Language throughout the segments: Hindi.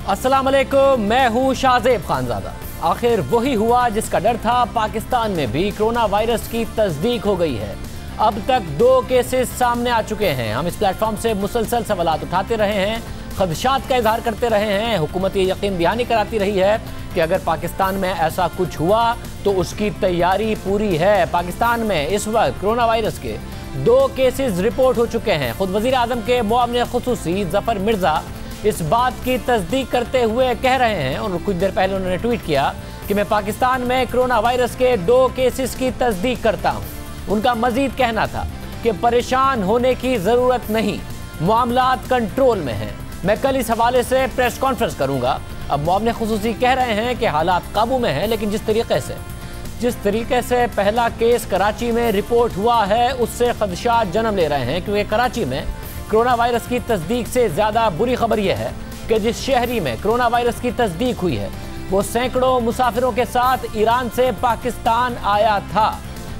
अस्सलाम वालेकुम, मैं हूँ शाहजेब खानजादा। आखिर वही हुआ जिसका डर था। पाकिस्तान में भी कोरोना वायरस की तस्दीक हो गई है। अब तक 2 केसेस सामने आ चुके हैं। हम इस प्लेटफॉर्म से मुसलसल सवालात उठाते रहे हैं, खदशात का इजहार करते रहे हैं। हुकूमत ये यकीन दहानी कराती रही है कि अगर पाकिस्तान में ऐसा कुछ हुआ तो उसकी तैयारी पूरी है। पाकिस्तान में इस वक्त कोरोना वायरस के 2 केसेस रिपोर्ट हो चुके हैं। खुद वज़ीर आज़म के मुआविन खुसूसी ज़फ़र मिर्ज़ा इस बात की तस्दीक करते हुए कह रहे हैं, और कुछ देर पहले उन्होंने ट्वीट किया कि मैं पाकिस्तान में कोरोना वायरस के 2 केसेस की तस्दीक करता हूं। उनका मजीद कहना था कि परेशान होने की ज़रूरत नहीं, मामलात कंट्रोल में हैं। मैं कल इस हवाले से प्रेस कॉन्फ्रेंस करूंगा। अब मुआविन खुसूसी कह रहे हैं कि हालात काबू में हैं, लेकिन जिस तरीके से पहला केस कराची में रिपोर्ट हुआ है उससे खदशात जन्म ले रहे हैं, क्योंकि कराची में कोरोना वायरस की तस्दीक से ज़्यादा बुरी खबर यह है कि जिस शहरी में कोरोना वायरस की तस्दीक हुई है वो सैकड़ों मुसाफिरों के साथ ईरान से पाकिस्तान आया था।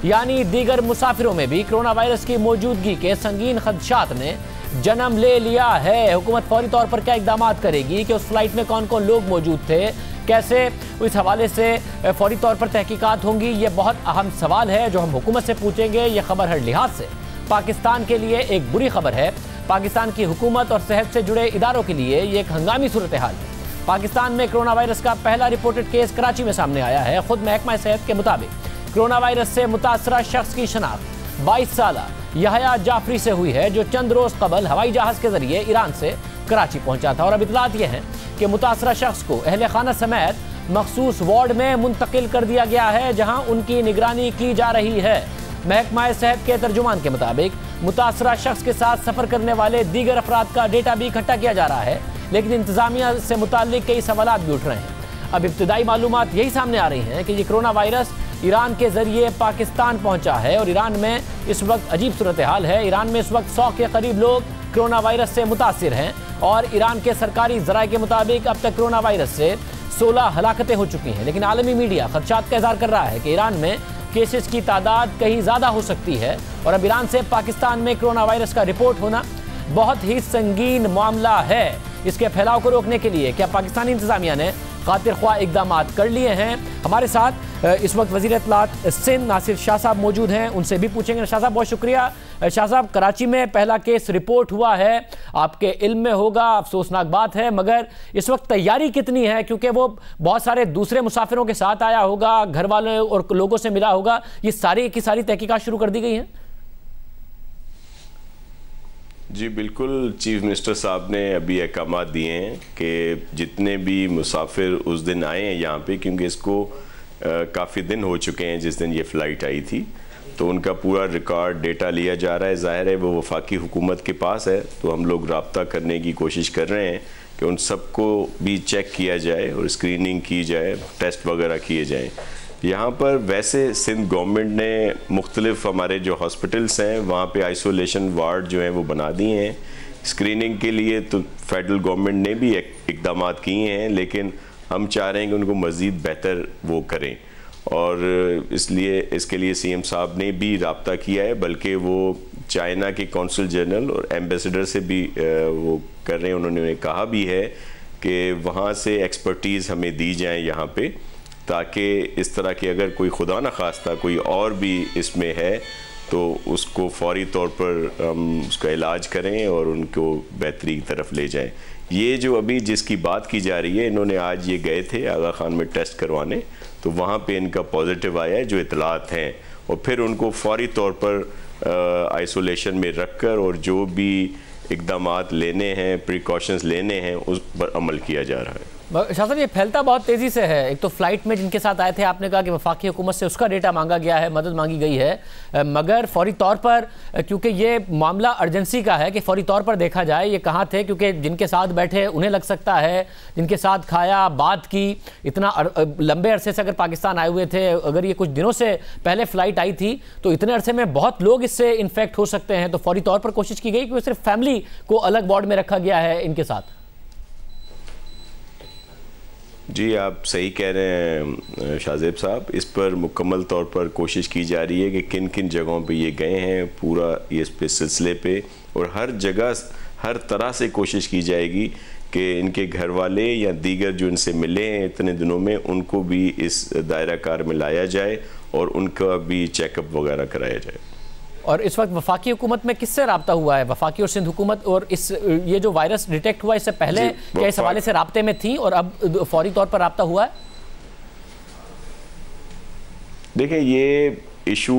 यानी दीगर मुसाफिरों में भी कोरोना वायरस की मौजूदगी के संगीन खदशात ने जन्म ले लिया है। हुकूमत फौरी तौर पर क्या इकदाम करेगी कि उस फ्लाइट में कौन कौन लोग मौजूद थे, कैसे इस हवाले से फौरी तौर पर तहकीकात होंगी, ये बहुत अहम सवाल है जो हम हुकूमत से पूछेंगे। ये खबर हर लिहाज से पाकिस्तान के लिए एक बुरी खबर है। पाकिस्तान की हुकूमत और सेहत से जुड़े इदारों के लिए ये एक हंगामी सूरत हाल है। पाकिस्तान में कोरोना वायरस का पहला रिपोर्टेड केस कराची में सामने आया है। खुद महकमा सेहत के मुताबिक कोरोना वायरस से मुतासरा शख्स की शनाख्त 22 साल यहया जाफरी से हुई है, जो चंद रोज कबल हवाई जहाज के जरिए ईरान से कराची पहुंचा था। और अब इतलात यह है कि मुतासरा शख्स को अहले खाना समेत मखसूस वार्ड में मुंतकिल कर दिया गया है, जहां उनकी निगरानी की जा रही है। महकमा सेहत के तर्जुमान के मुताबिक मुतासरा शख्स के साथ सफ़र करने वाले दीगर अफराद का डेटा भी इकट्ठा किया जा रहा है, लेकिन इंतजामिया से मुताल्लिक कई सवालात भी उठ रहे हैं। अब इब्तिदाई मालूमात यही सामने आ रही हैं कि ये कोरोना वायरस ईरान के जरिए पाकिस्तान पहुंचा है, और ईरान में इस वक्त अजीब सूरत हाल है। ईरान में इस वक्त 100 के करीब लोग कोरोना वायरस से मुतासिर हैं, और ईरान के सरकारी ज़राए के मुताबिक अब तक कोरोना वायरस से 16 हलाकतें हो चुकी हैं। लेकिन आलमी मीडिया खदशात का इजहार कर रहा है कि ईरान में केसेस की तादाद कहीं ज़्यादा हो सकती है, और अब ईरान से पाकिस्तान में कोरोना वायरस का रिपोर्ट होना बहुत ही संगीन मामला है। इसके फैलाव को रोकने के लिए क्या पाकिस्तानी इंतजामिया ने खातिर ख्वाह इकदाम कर लिए हैं? हमारे साथ इस वक्त वज़ीर इत्तलात सिंध नासिर शाह साहब मौजूद हैं, उनसे भी पूछेंगे। शाह साहब बहुत शुक्रिया। शाह साहब, कराची में पहला केस रिपोर्ट हुआ है, आपके इल्म में होगा, अफसोसनाक बात है, मगर इस वक्त तैयारी कितनी है? क्योंकि वो बहुत सारे दूसरे मुसाफिरों के साथ आया होगा, घर वालों और लोगों से मिला होगा, ये सारी की सारी तहकीकात शुरू कर दी गई हैं? जी बिल्कुल, चीफ मिनिस्टर साहब ने अभी अहकाम दिए हैं कि जितने भी मुसाफिर उस दिन आए हैं यहाँ पे, क्योंकि इसको काफ़ी दिन हो चुके हैं जिस दिन ये फ़्लाइट आई थी, तो उनका पूरा रिकॉर्ड डेटा लिया जा रहा है। ज़ाहिर है वो वफाकी हुकूमत के पास है, तो हम लोग रब्ता करने की कोशिश कर रहे हैं कि उन सबको भी चेक किया जाए और स्क्रीनिंग की जाए, टेस्ट वगैरह किए जाएँ। यहाँ पर वैसे सिंध गवर्नमेंट ने मुख्तलिफ हमारे जो हॉस्पिटल्स हैं वहाँ पे आइसोलेशन वार्ड जो हैं वो बना दिए हैं स्क्रीनिंग के लिए। तो फेडरल गवर्नमेंट ने भी इकदाम किए हैं, लेकिन हम चाह रहे हैं कि उनको मज़ीद बेहतर वो करें, और इसलिए इसके लिए सीएम साहब ने भी रब्ता किया है, बल्कि वो चाइना के कौंसल जनरल और एम्बेसडर से भी वो कर रहे हैं। उन्होंने कहा भी है कि वहाँ से एक्सपर्टीज़ हमें दी जाए यहाँ पे, ताकि इस तरह की अगर कोई खुदा न खास्ता कोई और भी इसमें है तो उसको फौरी तौर पर हम उसका इलाज करें और उनको बेहतरी की तरफ ले जाएं। ये जो अभी जिसकी बात की जा रही है, इन्होंने आज ये गए थे आगा खान में टेस्ट करवाने, तो वहाँ पे इनका पॉजिटिव आया है जो इतलात हैं, और फिर उनको फौरी तौर पर आइसोलेशन में रख कर और जो भी इकदाम लेने हैं, प्रिकॉशंस लेने हैं, उस पर अमल किया जा रहा है। शाह साहब, ये फैलता बहुत तेज़ी से है। एक तो फ्लाइट में जिनके साथ आए थे, आपने कहा कि वफाकी हुकूमत से उसका डेटा मांगा गया है, मदद मांगी गई है, मगर फौरी तौर पर, क्योंकि ये मामला अर्जेंसी का है कि फौरी तौर पर देखा जाए ये कहाँ थे, क्योंकि जिनके साथ बैठे उन्हें लग सकता है, जिनके साथ खाया बात की, इतना लंबे अरसे से अगर पाकिस्तान आए हुए थे, अगर ये कुछ दिनों से पहले फ़्लाइट आई थी तो इतने अरसे में बहुत लोग इससे इन्फेक्ट हो सकते हैं। तो फौरी तौर पर कोशिश की गई कि सिर्फ फैमिली को अलग वार्ड में रखा गया है इनके साथ। जी आप सही कह रहे हैं शाहजेब साहब, इस पर मुकम्मल तौर पर कोशिश की जा रही है कि किन किन जगहों पे ये गए हैं, पूरा ये इस सिलसिले पे, और हर जगह हर तरह से कोशिश की जाएगी कि इनके घर वाले या दीगर जो इनसे मिले हैं इतने दिनों में उनको भी इस दायरा कार में लाया जाए और उनका भी चेकअप वगैरह कराया जाए। और इस वक्त वफाकी हुकूमत में किससे राब्ता हुआ है, वफाकी और सिंध हुकूमत? और इस ये जो वायरस डिटेक्ट हुआ इससे पहले क्या इस हवाले से राब्ते में थी और अब फौरी तौर पर राब्ता हुआ है? देखें, ये इशू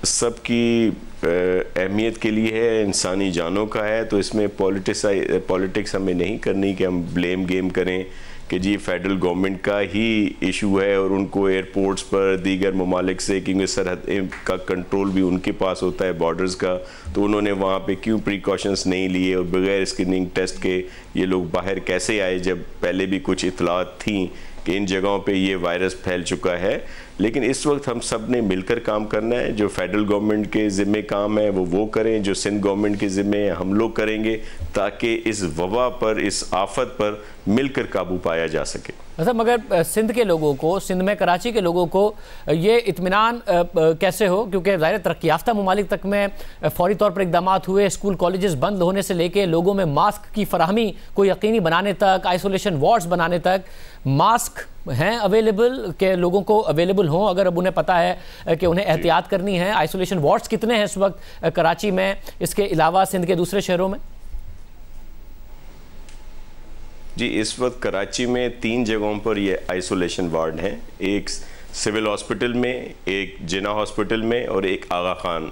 सबकी अहमियत के लिए है, इंसानी जानों का है, तो इसमें पॉलिटिक्स हमें नहीं करनी कि हम ब्लेम गेम करें कि जी फेडरल गवर्नमेंट का ही इशू है और उनको एयरपोर्ट्स पर दीगर ममालिक से, क्योंकि सरहद का कंट्रोल भी उनके पास होता है बॉर्डर्स का, तो उन्होंने वहाँ पे क्यों प्रिकॉशंस नहीं लिए और बगैर स्क्रीनिंग टेस्ट के ये लोग बाहर कैसे आए, जब पहले भी कुछ इतलात थी कि इन जगहों पे ये वायरस फैल चुका है। लेकिन इस वक्त हम सब ने मिलकर काम करना है। जो फेडरल गवर्नमेंट के ज़िम्मे काम है वो करें, जो सिंध गवर्नमेंट के ज़िम्मे हम लोग करेंगे, ताकि इस वबा पर, इस आफत पर मिलकर काबू पाया जा सके। अच्छा, मगर सिंध के लोगों को, सिंध में कराची के लोगों को ये इत्मीनान कैसे हो, क्योंकि ज़ाहिर तरक्की याफ्ता ममालिक तक में फौरी तौर पर इक़दाम हुए, स्कूल कॉलेजेस बंद होने से लेके लोगों में मास्क की फराहमी को यकीनी बनाने तक, आइसोलेशन वार्ड्स बनाने तक, मास्क हैं अवेलेबल के लोगों को अवेलेबल हों अगर अब उन्हें पता है कि उन्हें एहतियात करनी है। आइसोलेशन वार्ड्स कितने हैं इस वक्त कराची में, इसके अलावा सिंध के दूसरे शहरों में? जी, इस वक्त कराची में 3 जगहों पर ये आइसोलेशन वार्ड हैं, एक सिविल हॉस्पिटल में, एक जिना हॉस्पिटल में और एक आगा खान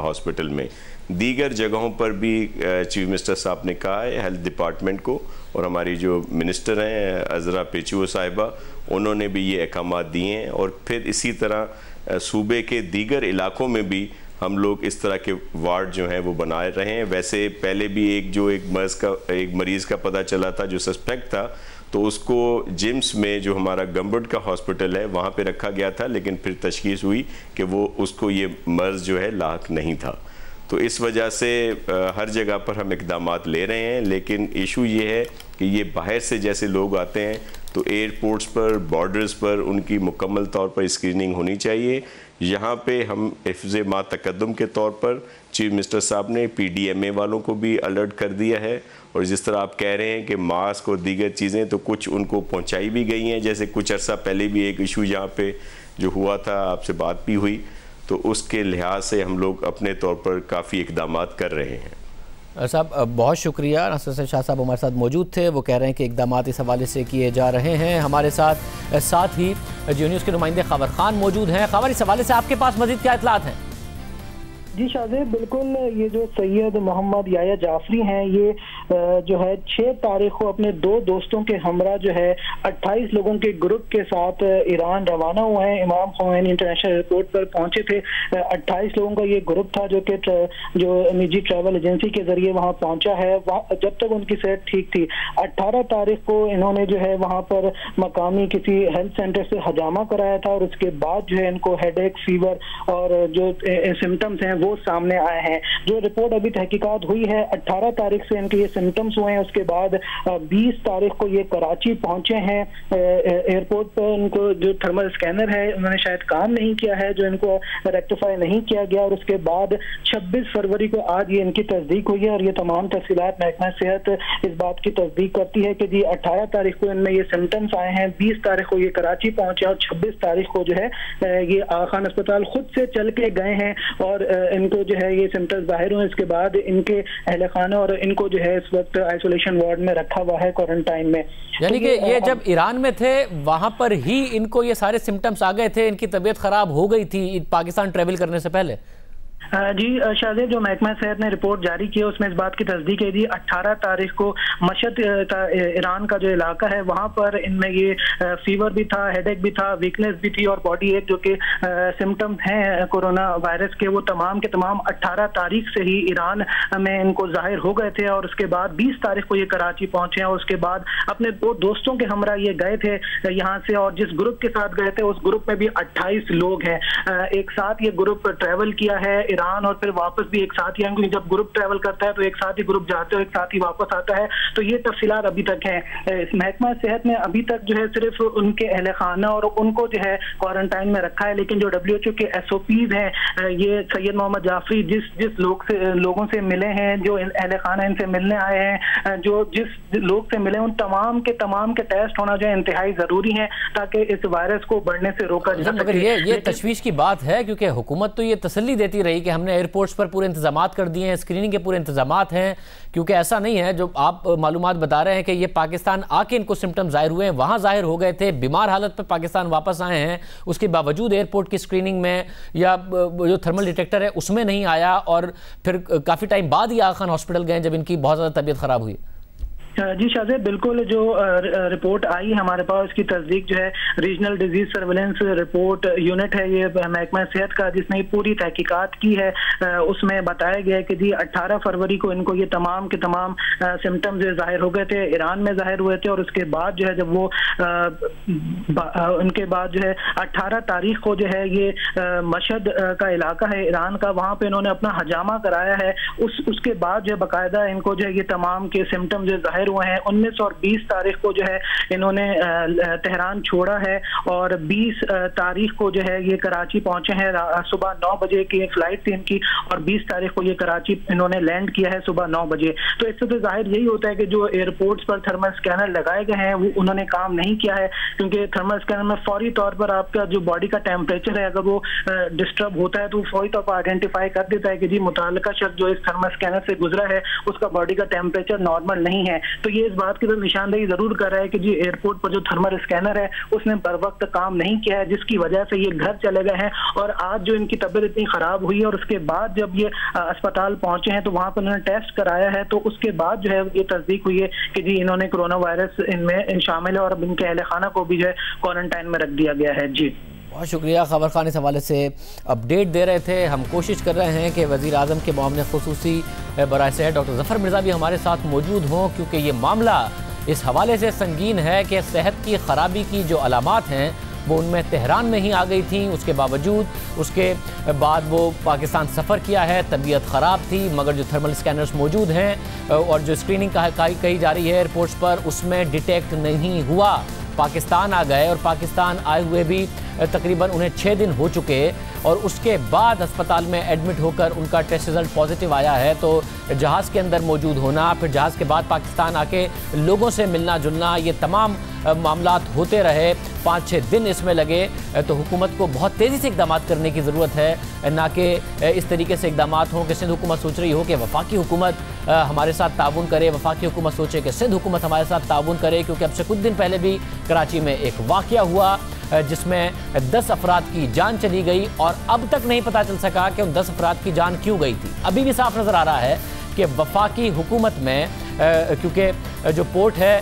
हॉस्पिटल में। दीगर जगहों पर भी चीफ मिनिस्टर साहब ने कहा है हेल्थ डिपार्टमेंट को, और हमारी जो मिनिस्टर हैं अजरा पेचुओ साहिबा, उन्होंने भी ये अहकामात दिए हैं। और फिर इसी तरह सूबे के दीगर इलाकों में भी हम लोग इस तरह के वार्ड जो हैं वो बना रहे हैं। वैसे पहले भी एक मरीज़ का पता चला था जो सस्पेक्ट था, तो उसको जिम्स में जो हमारा गम्बर्ड का हॉस्पिटल है वहाँ पे रखा गया था, लेकिन फिर तशखीस हुई कि वो उसको ये मर्ज़ जो है लाक नहीं था। तो इस वजह से हर जगह पर हम इक़दामात ले रहे हैं, लेकिन इशू ये है कि ये बाहर से जैसे लोग आते हैं तो एयरपोर्ट्स पर, बॉर्डर्स पर उनकी मुकम्मल तौर पर स्क्रीनिंग होनी चाहिए। यहाँ पे हम हिफ्ज़ मा तकद्दुम के तौर पर चीफ मिनिस्टर साहब ने PDMA वालों को भी अलर्ट कर दिया है, और जिस तरह आप कह रहे हैं कि मास्क और दीगर चीज़ें तो कुछ उनको पहुँचाई भी गई हैं। जैसे कुछ अर्सा पहले भी एक इशू यहाँ पे जो हुआ था, आपसे बात भी हुई, तो उसके लिहाज से हम लोग अपने तौर पर काफ़ी इक़दामात कर रहे हैं। साहब बहुत शुक्रिया। नासिर शाह साहब हमारे साथ मौजूद थे, वो कह रहे हैं कि इक़दामात इस हवाले से किए जा रहे हैं। हमारे साथ ही जियो न्यूज़ के नुमाइंदे खबर खान मौजूद हैं। खबर, इस हवाले से आपके पास मज़ीद क्या इत्तलात हैं? जी शाहजेब, बिल्कुल, ये जो सैयद मोहम्मद याया जाफरी हैं, ये जो है 6 तारीख को अपने 2 दोस्तों के हमरा जो है 28 लोगों के ग्रुप के साथ ईरान रवाना हुए हैं। इमाम खोमैनी इंटरनेशनल एयरपोर्ट पर पहुंचे थे। 28 लोगों का ये ग्रुप था जो कि जो निजी ट्रैवल एजेंसी के जरिए वहां पहुंचा है। जब तक उनकी सेहत ठीक थी, 18 तारीख को इन्होंने जो है वहां पर मकामी किसी हेल्थ सेंटर से हजामा कराया था, और उसके बाद जो है इनको हेडेक, फीवर और जो सिम्टम्स हैं वो सामने आए हैं। जो रिपोर्ट अभी तहकीकात हुई है, 18 तारीख से इनके ये सिम्टम्स हुए हैं। उसके बाद 20 तारीख को ये कराची पहुंचे हैं। एयरपोर्ट पर इनको जो थर्मल स्कैनर है उन्होंने शायद काम नहीं किया है, जो इनको रेक्टिफाई नहीं किया गया, और उसके बाद 26 फरवरी को आज ये इनकी तस्दीक हुई है। और ये तमाम तफसीलात महकमा सेहत इस बात की तस्दीक करती है कि जी 18 तारीख को इनमें ये सिम्टम्स आए हैं, 20 तारीख को ये कराची पहुंचे, और 26 तारीख को जो है ये आगा खान अस्पताल खुद से चल के गए हैं और इनको जो है ये सिम्टम्स जाहिर हुए। इसके बाद इनके अहले खाना और इनको जो है इस वक्त आइसोलेशन वार्ड में रखा हुआ है, क्वारंटाइन में। यानी कि ये जब ईरान में थे वहां पर ही इनको ये सारे सिम्टम्स आ गए थे, इनकी तबीयत खराब हो गई थी पाकिस्तान ट्रेवल करने से पहले? जी शाहजेब, जो महकमा सेहत ने रिपोर्ट जारी की है उसमें इस बात की तस्दीक है जी 18 तारीख को मशहद ईरान का जो इलाका है वहाँ पर इनमें ये फीवर भी था, हेडेक भी था, वीकनेस भी थी, और बॉडी एक जो कि सिम्टम्स हैं कोरोना वायरस के, वो तमाम के तमाम 18 तारीख से ही ईरान में इनको जाहिर हो गए थे। और उसके बाद 20 तारीख को ये कराची पहुंचे हैं, और उसके बाद अपने 2 दोस्तों के हमरा ये गए थे यहाँ से, और जिस ग्रुप के साथ गए थे उस ग्रुप में भी 28 लोग हैं। एक साथ ये ग्रुप ट्रैवल किया है ईरान और फिर वापस भी एक साथ ही हैं, क्योंकि जब ग्रुप ट्रैवल करता है तो एक साथ ही ग्रुप जाते हैं, एक साथ ही वापस आता है। तो ये तफसीलात अभी तक है। महकमा सेहत ने अभी तक जो है सिर्फ उनके अहले खाना और उनको जो है क्वारंटाइन में रखा है, लेकिन जो WHO के SOPs हैं, ये सैयद मोहम्मद जाफरी जिस लोगों से मिले हैं, जो अहले खाना इनसे मिलने आए हैं, जो जिस लोग से मिले, उन तमाम के टेस्ट होना जो है इंतहाई जरूरी है ताकि इस वायरस को बढ़ने से रोका जा सके। मगर ये तशवीश की बात है, क्योंकि हुकूमत तो ये तसल्ली देती रही कि हमने एयरपोर्ट्स पर पूरे इंतजामात कर दिए हैं, स्क्रीनिंग के पूरे इंतजामात हैं, क्योंकि ऐसा नहीं है जो आप मालूमात बता रहे हैं कि ये पाकिस्तान आके इनको सिम्टम जाहिर हुए हैं, वहाँ जाहिर हो गए थे, बीमार हालत पर पाकिस्तान वापस आए हैं, उसके बावजूद एयरपोर्ट की स्क्रीनिंग में या जो थर्मल डिटेक्टर है उसमें नहीं आया, और फिर काफ़ी टाइम बाद ही आगा खान हॉस्पिटल गए जब इनकी बहुत ज़्यादा तबीयत ख़राब हुई। जी शाज़ेब, बिल्कुल जो रिपोर्ट आई हमारे पास, उसकी तस्दीक जो है regional disease surveillance report unit है ये महकमा सेहत का, जिसने पूरी तहकीकात की है, उसमें बताया गया है कि जी 18 फरवरी को इनको ये तमाम के तमाम सिम्टम्स जाहिर हो गए थे, ईरान में जाहिर हुए थे, और उसके बाद जो है जब वो उनके बाद जो है 18 तारीख को जो है ये मशहद का इलाका है ईरान का, वहाँ पे इन्होंने अपना हजामा कराया है। उसके बाद जो है बाकायदा इनको जो है ये तमाम के सिम्टम्स जो जाहिर हुए हैं। 19 और 20 तारीख को जो है इन्होंने तेहरान छोड़ा है, और 20 तारीख को जो है ये कराची पहुंचे हैं, सुबह 9 बजे की फ्लाइट थी इनकी, और 20 तारीख को ये कराची इन्होंने लैंड किया है सुबह 9 बजे। तो इससे तो जाहिर यही होता है कि जो एयरपोर्ट्स पर थर्मल स्कैनर लगाए गए हैं वो उन्होंने काम नहीं किया है, क्योंकि थर्मल स्कैनर में फौरी तौर पर आपका जो बॉडी का टेम्परेचर है अगर वो डिस्टर्ब होता है तो फौरी तौर पर आइडेंटिफाई कर देता है कि जी मुताल्लिका शख्स जो इस थर्मल स्कैनर से गुजरा है उसका बॉडी का टेम्परेचर नॉर्मल नहीं है। तो ये इस बात की तो निशानदेही जरूर कर रहा है कि जी एयरपोर्ट पर जो थर्मल स्कैनर है उसने बर वक्त काम नहीं किया है, जिसकी वजह से ये घर चले गए हैं। और आज जो इनकी तबीयत इतनी खराब हुई है और उसके बाद जब ये अस्पताल पहुंचे हैं तो वहां पर उन्होंने टेस्ट कराया है, तो उसके बाद जो है ये तस्दीक हुई है कि जी इन्होंने कोरोना वायरस इनमें शामिल है, और इनके अहले खाना को भी जो है क्वारंटाइन में रख दिया गया है। जी बहुत शुक्रिया। खबर खान इस हवाले से अपडेट दे रहे थे। हम कोशिश कर रहे हैं कि वज़ीर आज़म के मामले खुसूसी बराए सेहत डॉक्टर ज़फ़र मिर्ज़ा भी हमारे साथ मौजूद हों, क्योंकि ये मामला इस हवाले से संगीन है कि सेहत की ख़राबी की जो अलामात हैं वो उनमें तेहरान में ही आ गई थी, उसके बावजूद उसके बाद वो पाकिस्तान सफ़र किया है, तबीयत ख़राब थी, मगर जो थर्मल स्कैनर्स मौजूद हैं और जो स्क्रीनिंग कही जा रही है एयरपोर्ट्स पर उसमें डिटेक्ट नहीं हुआ। पाकिस्तान आ गए और पाकिस्तान आए हुए भी तकरीबन उन्हें 6 दिन हो चुके, और उसके बाद अस्पताल में एडमिट होकर उनका टेस्ट रिज़ल्ट पॉजिटिव आया है। तो जहाज़ के अंदर मौजूद होना, फिर जहाज़ के बाद पाकिस्तान आके लोगों से मिलना जुलना, ये तमाम मामलात होते रहे, 5-6 दिन इसमें लगे। तो हुकूमत को बहुत तेज़ी से इक़दाम करने की ज़रूरत है, ना कि इस तरीके से इक़दाम हों कि सिंध हुकूमत सोच रही हो कि वफाकी हुकूमत हमारे साथ ताउन करे, वफाकी हुकूमत सोचे कि सिंध हुकूमत हमारे साथ ताउन करे। क्योंकि अब से कुछ दिन पहले भी कराची में एक वाक़या हुआ जिसमें 10 अफराद की जान चली गई, और अब तक नहीं पता चल सका कि उन 10 अफराद की जान क्यों गई थी। अभी भी साफ नज़र आ रहा है कि वफाकी हुकूमत में क्योंकि जो पोर्ट है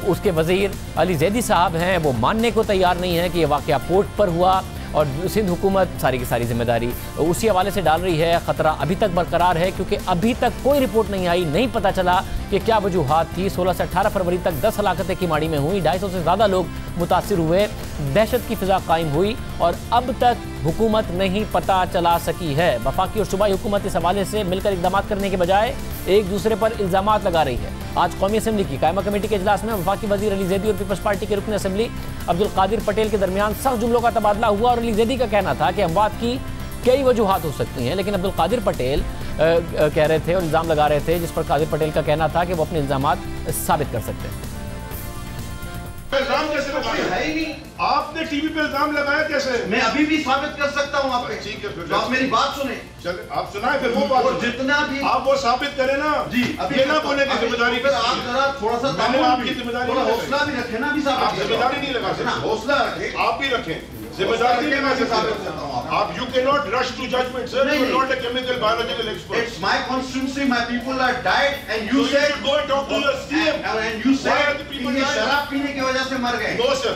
उसके वज़ीर अली ज़ैदी साहब हैं, वो मानने को तैयार नहीं है कि यह वाक़या पोर्ट पर हुआ, और सिंध हुकूमत सारी की सारी जिम्मेदारी उसी हवाले से डाल रही है। ख़तरा अभी तक बरकरार है, क्योंकि अभी तक कोई रिपोर्ट नहीं आई, नहीं पता चला कि क्या वजूहात थी। 16 से 18 फरवरी तक 10 हलाकतें की माड़ी में हुई, 250 से ज़्यादा लोग मुतासिर हुए, दहशत की फ़िज़ा कायम हुई, और अब तक हुकूमत नहीं पता चला सकी है। वफाकी और सूबाई हुकूमत इस हवाले से मिलकर इक़दाम करने के बजाय एक दूसरे पर इल्ज़ामात लगा रही है। आज कौमी असम्बली की कायमा कमेटी के इजलास में वफाकी वज़ीर अली ज़ैदी और पीपल्स पार्टी के रुकन असम्बली अब्दुल कादिर पटेल के दरमियान सख्त जुमलों का तबादला हुआ, और अली ज़ैदी का कहना था कि अमवात की कई वजूहात हो सकती हैं, लेकिन अब्दुल कादिर पटेल कह रहे थे और इल्ज़ाम लगा रहे थे, जिस पर कादिर पटेल का कहना था कि वो अपने इल्ज़ामात साबित कर सकते हैं। इल्जाम कैसे लगाया है ही नहीं, आपने टीवी पे इल्जाम लगाया कैसे? मैं अभी भी साबित कर सकता हूँ आपको। ठीक है, फिर आप मेरी बात सुने। चल आप सुनाए, फिर वो बात जितना भी आप वो साबित करें ना जी। अभी ना बोले की जिम्मेदारी पर आप जरा थोड़ा सा आपकी जिम्मेदारी, हौसला भी रखे ना, भी आप जिम्मेदारी नहीं लगा सकते, हौसला रखे, आप भी रखें जिम्मेदारी नहीं लगा सकते आप। You cannot rush to judgment, sir. You are not a chemical biological expert. It's my constituency. My people are died, and you said go and talk to your CM. And you said ये शराब पीने की वजह से मर गए। No sir,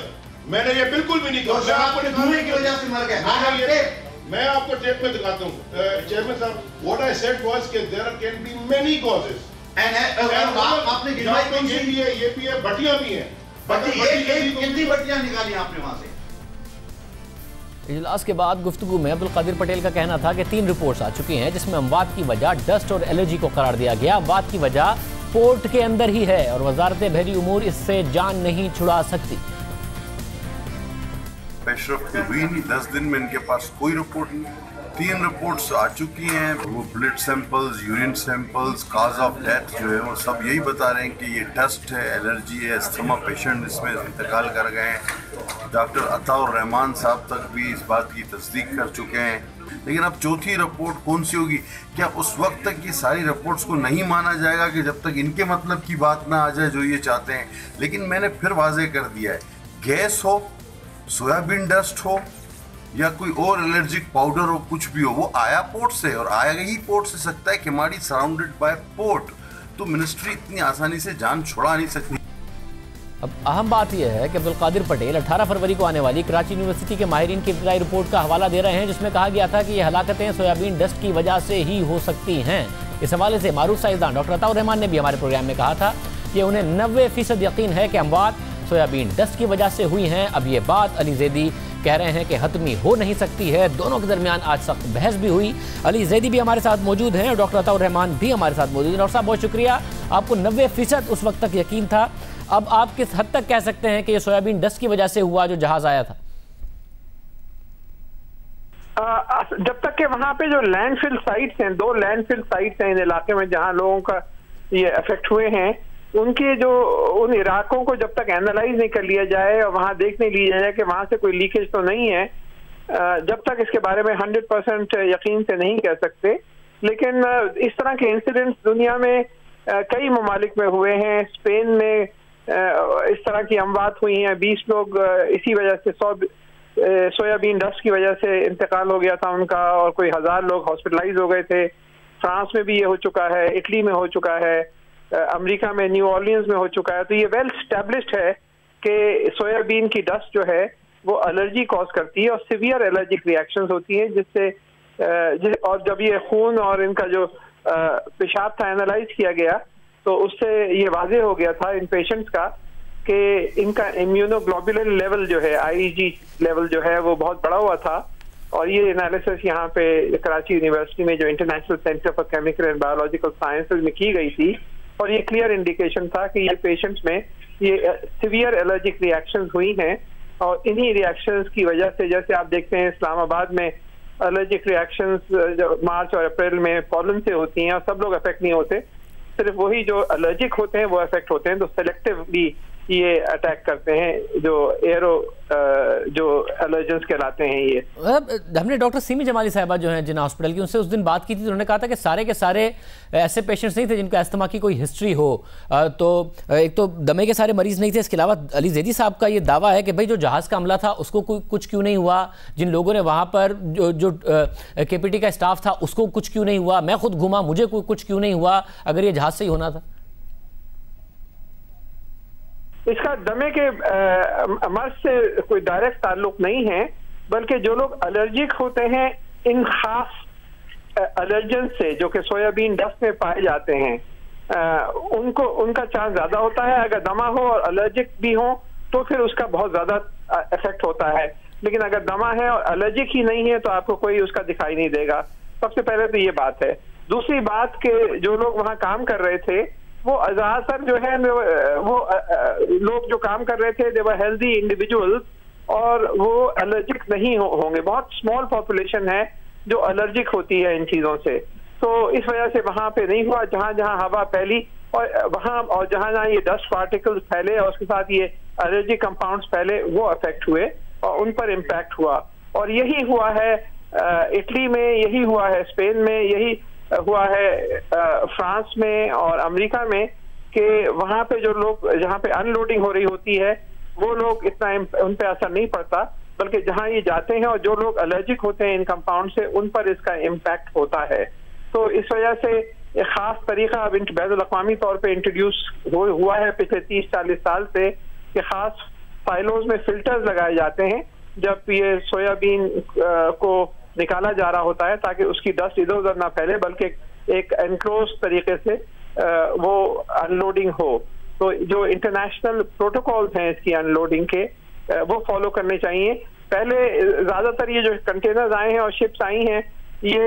मैंने ये बिल्कुल भी नहीं कहा। शराब पीने की वजह से मर गए। मैं आपको टेप में दिखाता हूँ चेयरमैन साहब। What I said was कि there can be many causes. And आपने गिनवाई कौन सी भी है? ये भी है, भट्टियाँ भी हैं। कितनी भट्टियाँ निकाली आपने वहाँ से? इजलास के बाद गुफ्तगू में अब्दुल कादिर पटेल का कहना था कि 3 रिपोर्ट्स आ चुकी हैं जिसमें अमवात की वजह डस्ट और एलर्जी को करार दिया गया। अमवात की वजह पोर्ट के अंदर ही है और वजारत बहरी उमूर इससे जान नहीं छुड़ा सकती। पेशरफ हुई नहीं, 10 दिन में इनके पास कोई रिपोर्ट नहीं। 3 रिपोर्ट्स आ चुकी हैं, वो blood samples, urine samples, cause of death जो है वो सब यही बता रहे हैं कि ये डस्ट है, एलर्जी है, अस्थमा पेशेंट इसमें इंतकाल कर गए हैं। डॉक्टर अताउर रहमान साहब तक भी इस बात की तस्दीक कर चुके हैं। लेकिन अब चौथी रिपोर्ट कौन सी होगी? क्या उस वक्त तक ये सारी रिपोर्ट्स को नहीं माना जाएगा कि जब तक इनके मतलब की बात ना आ जाए जो ये चाहते हैं? लेकिन मैंने फिर वाजे कर दिया है, गैस हो, सोयाबीन डस्ट हो या कोई और एलर्जिक पाउडर हो, कुछ भी हो, वो आया पोर्ट से और आया ही पोर्ट से सकता है। किमाड़ी सराउंडेड बाय पोर्ट, तो मिनिस्ट्री इतनी आसानी से जान छुड़ा नहीं सकती। अब अहम बात यह है कि अब्दुल कादिर पटेल 18 फरवरी को आने वाली कराची यूनिवर्सिटी के माहिरीन की इब्तदाई रिपोर्ट का हवाला दे रहे हैं जिसमें कहा गया था कि ये हलाकतें सोयाबीन डस्ट की वजह से ही हो सकती हैं। इस हवाले से मारूफ साइंसदान डॉक्टर अताउर रहमान ने भी हमारे प्रोग्राम में कहा था कि उन्हें 90% यकीन है कि अमवात सोयाबीन डस्ट की वजह से हुई हैं। अब ये बात अली जैदी कह रहे हैं कि हतमी हो नहीं सकती है। दोनों के दरमियान आज सख्त बहस भी हुई। अली जैदी भी हमारे साथ मौजूद हैं और डॉक्टर अताउर रहमान भी हमारे साथ मौजूद हैं। डॉक्टर साहब बहुत शुक्रिया, आपको 90% उस वक्त तक यकीन था, अब आप किस हद तक कह सकते हैं कि ये सोयाबीन डस्ट की वजह से हुआ जो जहाज आया था? जब तक कि वहाँ पे जो लैंडफिल साइट्स हैं, 2 लैंडफिल साइट्स हैं इन इलाके में जहाँ लोगों का ये अफेक्ट हुए हैं, उनके जो उन इलाकों को जब तक एनालाइज नहीं कर लिया जाए और वहाँ देख नहीं लिया जाए कि वहाँ से कोई लीकेज तो नहीं है, जब तक इसके बारे में 100% यकीन से नहीं कह सकते। लेकिन इस तरह के इंसिडेंट्स दुनिया में कई ममालिक में हुए हैं। स्पेन में इस तरह की अमवात हुई हैं, 20 लोग इसी वजह से सोयाबीन डस्ट की वजह से इंतकाल हो गया था उनका और कोई 1000 लोग हॉस्पिटलाइज हो गए थे। फ्रांस में भी ये हो चुका है, इटली में हो चुका है, अमेरिका में न्यू ऑर्लियंस में हो चुका है। तो ये वेल स्टैब्लिश्ड है कि सोयाबीन की डस्ट जो है वो एलर्जी कॉज करती है और सिवियर एलर्जिक रिएक्शंस होती हैं जिससे और जब ये खून और इनका जो पेशाब था एनालाइज किया गया तो उससे ये वाज़ेह हो गया था इन पेशेंट्स का कि इनका इम्यूनोग्लोबुलिन लेवल जो है, IgG लेवल जो है वो बहुत बड़ा हुआ था। और ये एनालिसिस यहाँ पे कराची यूनिवर्सिटी में जो international centre for chemical and biological sciences में की गई थी और ये क्लियर इंडिकेशन था कि ये पेशेंट्स में ये सिवियर एलर्जिक रिएक्शंस हुई हैं और इन्हीं रिएक्शंस की वजह से, जैसे आप देखते हैं इस्लामाबाद में एलर्जिक रिएक्शंस मार्च और अप्रैल में पॉलन से होती हैं और सब लोग अफेक्ट नहीं होते, सिर्फ वही जो एलर्जिक होते हैं वो अफेक्ट होते हैं। तो सेलेक्टिवली ये अटैक करते हैं जो एरो जो एलर्जेंस कहलाते हैं। ये हमने डॉक्टर सीमी जमाली साहिबा जो हैं जिना हॉस्पिटल की, उनसे उस दिन बात की थी, उन्होंने कहा था कि सारे के सारे ऐसे पेशेंट्स नहीं थे जिनको अस्थमा की कोई हिस्ट्री हो। तो एक तो दमे के सारे मरीज नहीं थे, इसके अलावा अली जैदी साहब का ये दावा है कि भाई जो जहाज़ का हमला था उसको कुछ क्यों नहीं हुआ, जिन लोगों ने वहाँ पर जो KPT का स्टाफ था उसको कुछ क्यों नहीं हुआ, मैं खुद घूमा मुझे कुछ क्यों नहीं हुआ, अगर ये जहाज़ से ही होना था। इसका दमे के मर्ज से कोई डायरेक्ट ताल्लुक नहीं है, बल्कि जो लोग एलर्जिक होते हैं इन खास एलर्जन से जो कि सोयाबीन डस्ट में पाए जाते हैं, उनका चांस ज्यादा होता है। अगर दमा हो और एलर्जिक भी हो तो फिर उसका बहुत ज्यादा इफेक्ट होता है। लेकिन अगर दमा है और एलर्जिक ही नहीं है तो आपको कोई उसका दिखाई नहीं देगा। सबसे पहले तो ये बात है। दूसरी बात कि जो लोग वहाँ काम कर रहे थे वो ज्यादातर जो है वो लोग जो काम कर रहे थे दे वर हेल्दी इंडिविजुअल्स और वो एलर्जिक नहीं होंगे। बहुत स्मॉल पॉपुलेशन है जो एलर्जिक होती है इन चीजों से। तो इस वजह से वहां पे नहीं हुआ। जहां जहां हवा फैली और वहां और जहां जहां ये डस्ट पार्टिकल्स फैले और उसके साथ ये एलर्जिक कंपाउंड्स फैले वो अफेक्ट हुए और उन पर इम्पैक्ट हुआ। और यही हुआ है इटली में, यही हुआ है स्पेन में, यही हुआ है फ्रांस में और अमेरिका में कि वहां पे जो लोग जहां पे अनलोडिंग हो रही होती है वो लोग इतना उन पे असर नहीं पड़ता, बल्कि जहां ये जाते हैं और जो लोग एलर्जिक होते हैं इन कंपाउंड से उन पर इसका इम्पैक्ट होता है। तो इस वजह से एक खास तरीका अब बैनुल-अक़वामी तौर पे इंट्रोड्यूस हुआ है पिछले 30-40 साल से कि खास साइलोज में फिल्टर्स लगाए जाते हैं जब ये सोयाबीन को निकाला जा रहा होता है ताकि उसकी डस्ट इधर उधर ना फैले, बल्कि एक एनक्लोज तरीके से वो अनलोडिंग हो। तो जो इंटरनेशनल प्रोटोकॉल्स हैं इसकी अनलोडिंग के वो फॉलो करने चाहिए। पहले ज्यादातर ये जो कंटेनर्स आए हैं और शिप्स आई हैं ये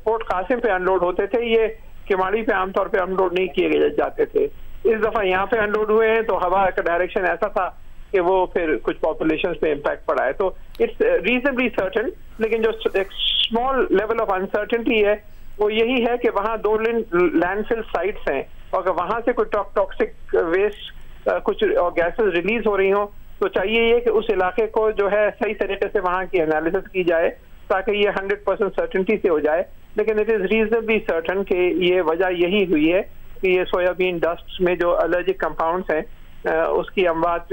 पोर्ट कासिम पे अनलोड होते थे, ये किमाड़ी पे आमतौर पे अनलोड नहीं किए जाते थे। इस दफा यहाँ पे अनलोड हुए हैं तो हवा का डायरेक्शन ऐसा था कि वो फिर कुछ पॉपुलेशन पे इम्पैक्ट पड़ा है। तो इट्स रीजनबली सर्टन, लेकिन जो एक स्मॉल लेवल ऑफ अनसर्टेनिटी है वो यही है कि वहाँ 2 लैंडफिल साइट्स हैं और अगर वहाँ से कोई टॉक्सिक वेस्ट कुछ और गैसेस रिलीज हो रही हो तो चाहिए ये कि उस इलाके को जो है सही तरीके से वहाँ की एनालिसिस की जाए ताकि ये 100% सर्टेनिटी से हो जाए। लेकिन इट इज रीजनबली सर्टन कि ये वजह यही हुई है कि ये सोयाबीन डस्ट में जो एलर्जिक कंपाउंड्स हैं उसकी अमवात